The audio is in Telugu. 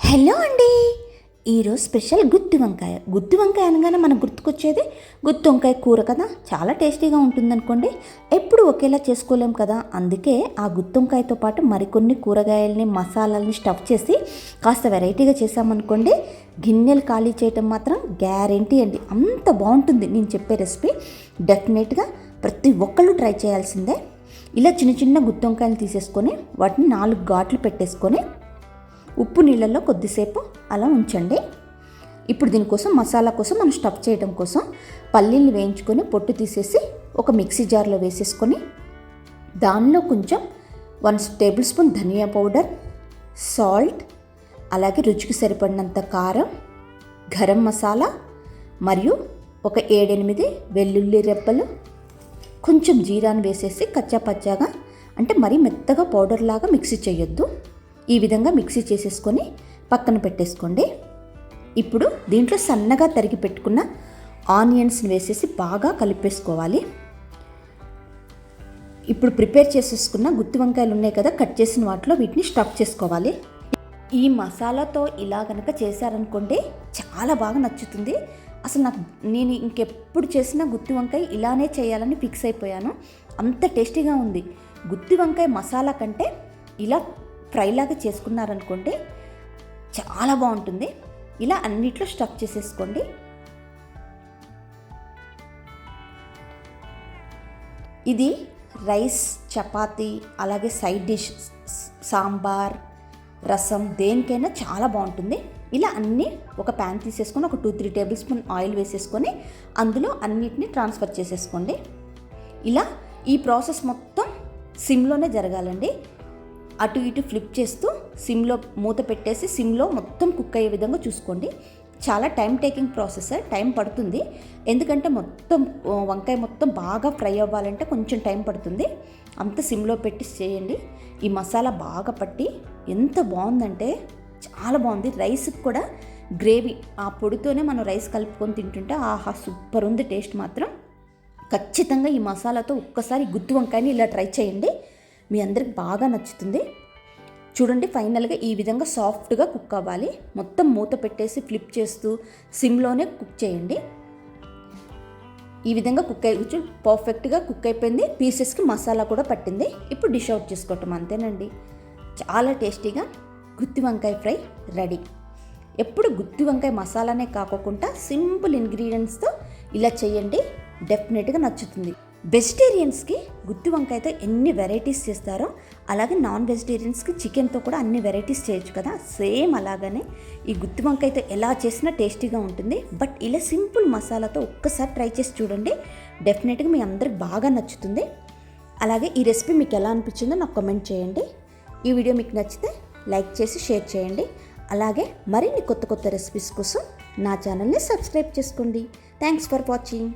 హలో అండి. ఈరోజు స్పెషల్ గుత్తి వంకాయ. గుత్తి వంకాయ అనగానే మనకు గుర్తుకొచ్చేది గుత్తి వంకాయ కూర కదా. చాలా టేస్టీగా ఉంటుందనుకోండి. ఎప్పుడు ఒకేలా చేసుకోలేం కదా. అందుకే ఆ గుత్తి వంకాయతో పాటు మరికొన్ని కూరగాయలని మసాలాలని స్టఫ్ చేసి కాస్త వెరైటీగా చేసామనుకోండి, గిన్నెలు ఖాళీ చేయటం మాత్రం గ్యారెంటీ అండి. అంత బాగుంటుంది నేను చెప్పే రెసిపీ. డెఫినెట్గా ప్రతి ఒక్కళ్ళు ట్రై చేయాల్సిందే. ఇలా చిన్న చిన్న గుత్తి వంకాయలు తీసేసుకొని వాటిని 4 ఘాట్లు పెట్టేసుకొని ఉప్పు నీళ్ళల్లో కొద్దిసేపు అలా ఉంచండి. ఇప్పుడు దీనికోసం మసాలా కోసం మనం స్టఫ్ చేయడం కోసం పల్లీలు వేయించుకొని పొట్టు తీసేసి ఒక మిక్సీ జార్లో వేసేసుకొని దానిలో కొంచెం 1 టేబుల్ స్పూన్ ధనియా పౌడర్, సాల్ట్, అలాగే రుచికి సరిపడినంత కారం, గరం మసాలా మరియు ఒక 7-8 వెల్లుల్లి రెబ్బలు, కొంచెం జీరాను వేసేసి కచ్చాపచ్చాగా, అంటే మరీ మెత్తగా పౌడర్ లాగా మిక్సీ చేయొద్దు. ఈ విధంగా మిక్సీ చేసేసుకొని పక్కన పెట్టేసుకోండి. ఇప్పుడు దీంట్లో సన్నగా తరిగి పెట్టుకున్న ఆనియన్స్ని వేసేసి బాగా కలిపేసుకోవాలి. ఇప్పుడు ప్రిపేర్ చేసేసుకున్న గుత్తి వంకాయలు ఉన్నాయి కదా, కట్ చేసిన వాటిలో వీటిని స్టఫ్ చేసుకోవాలి. ఈ మసాలాతో ఇలా కనుక చేశారనుకోండి చాలా బాగా నచ్చుతుంది. అసలు నేను ఇంకెప్పుడు చేసిన గుత్తి వంకాయ ఇలానే చేయాలని ఫిక్స్ అయిపోయాను. అంత టేస్టీగా ఉంది. గుత్తి వంకాయ మసాలా కంటే ఇలా ఫ్రైలాగా చేసుకున్నారనుకోండి చాలా బాగుంటుంది. ఇలా అన్నిట్లో స్టఫ్ చేసేసుకోండి. ఇది రైస్, చపాతీ, అలాగే సైడ్ డిష్, సాంబార్, రసం, దేనికైనా చాలా బాగుంటుంది. ఇలా అన్నీ ఒక ప్యాన్ తీసేసుకొని ఒక 2-3 టేబుల్ స్పూన్ ఆయిల్ వేసేసుకొని అందులో అన్నిటిని ట్రాన్స్ఫర్ చేసేసుకోండి. ఇలా ఈ ప్రాసెస్ మొత్తం సిమ్లోనే జరగాలండి. అటు ఇటు ఫ్లిప్ చేస్తూ సిమ్లో మూత పెట్టేసి సిమ్లో మొత్తం కుక్ అయ్యే విధంగా చూసుకోండి. చాలా టైం టేకింగ్ ప్రాసెస్, టైం పడుతుంది. ఎందుకంటే మొత్తం వంకాయ మొత్తం బాగా ఫ్రై అవ్వాలంటే కొంచెం టైం పడుతుంది. అంత సిమ్లో పెట్టి చేయండి. ఈ మసాలా బాగా పట్టి ఎంత బాగుందంటే చాలా బాగుంది. రైస్కి కూడా గ్రేవీ, ఆ పొడితోనే మనం రైస్ కలుపుకొని తింటుంటే ఆహా సూపర్ ఉంది టేస్ట్ మాత్రం. ఖచ్చితంగా ఈ మసాలాతో ఒక్కసారి గుత్తి వంకాయని ఇలా ట్రై చేయండి. మీ అందరికి బాగా నచ్చుతుంది. చూడండి, ఫైనల్గా ఈ విధంగా సాఫ్ట్గా కుక్ అవ్వాలి. మొత్తం మూత పెట్టేసి ఫ్లిప్ చేస్తూ సిమ్లోనే కుక్ చేయండి. ఈ విధంగా పర్ఫెక్ట్గా కుక్ అయిపోయింది. పీసెస్కి మసాలా కూడా పట్టింది. ఇప్పుడు డిష్ అవుట్ చేసుకోవటం అంతేనండి. చాలా టేస్టీగా గుత్తి వంకాయ ఫ్రై రెడీ. ఎప్పుడు గుత్తి వంకాయ మసాలానే కాకుండా సింపుల్ ఇంగ్రీడియంట్స్తో ఇలా చేయండి, డెఫినెట్గా నచ్చుతుంది. వెజిటేరియన్స్కి గుత్తి వంకాయతో ఎన్ని వెరైటీస్ చేస్తారో అలాగే నాన్ వెజిటేరియన్స్కి చికెన్తో కూడా అన్ని వెరైటీస్ చేయొచ్చు కదా. సేమ్ అలాగనే ఈ గుత్తి వంకాయతో ఎలా చేసినా టేస్టీగా ఉంటుంది. బట్ ఇలా సింపుల్ మసాలాతో ఒక్కసారి ట్రై చేసి చూడండి, డెఫినెట్గా మీ అందరికి బాగా నచ్చుతుంది. అలాగే ఈ రెసిపీ మీకు ఎలా అనిపించిందో నాకు కామెంట్ చేయండి. ఈ వీడియో మీకు నచ్చితే లైక్ చేసి షేర్ చేయండి. అలాగే మరిన్ని కొత్త కొత్త రెసిపీస్ కోసం నా ఛానల్ని సబ్స్క్రైబ్ చేసుకోండి. Thanks for watching.